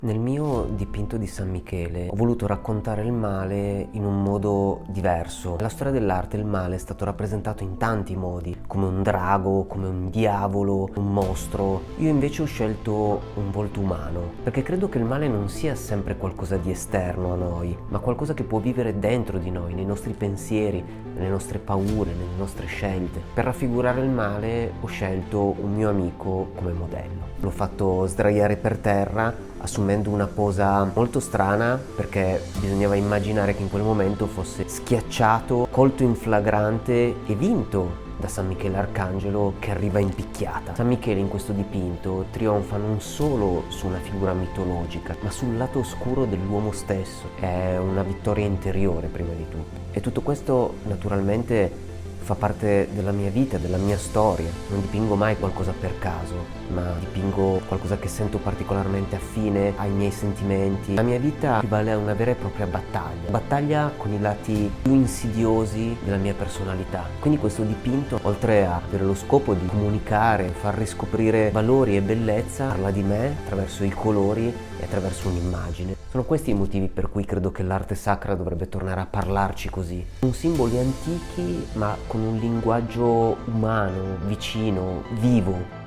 Nel mio dipinto di San Michele ho voluto raccontare il male in un modo diverso. Nella storia dell'arte il male è stato rappresentato in tanti modi, come un drago, come un diavolo, un mostro. Io invece ho scelto un volto umano, perché credo che il male non sia sempre qualcosa di esterno a noi, ma qualcosa che può vivere dentro di noi, nei nostri pensieri, nelle nostre paure, nelle nostre scelte. Per raffigurare il male ho scelto un mio amico come modello. L'ho fatto sdraiare per terra assumendo una posa molto strana, perché bisognava immaginare che in quel momento fosse schiacciato, colto in flagrante e vinto da San Michele Arcangelo, che arriva in picchiata. San Michele in questo dipinto trionfa non solo su una figura mitologica, ma sul lato oscuro dell'uomo stesso. È una vittoria interiore prima di tutto. E tutto questo naturalmente fa parte della mia vita, della mia storia. Non dipingo mai qualcosa per caso, ma dipingo qualcosa che sento particolarmente affine ai miei sentimenti. La mia vita equivale a una vera e propria battaglia con i lati più insidiosi della mia personalità. Quindi questo dipinto, oltre a avere lo scopo di comunicare, far riscoprire valori e bellezza, parla di me attraverso i colori e attraverso un'immagine. Sono questi i motivi per cui credo che l'arte sacra dovrebbe tornare a parlarci così, con simboli antichi ma con un linguaggio umano, vicino, vivo.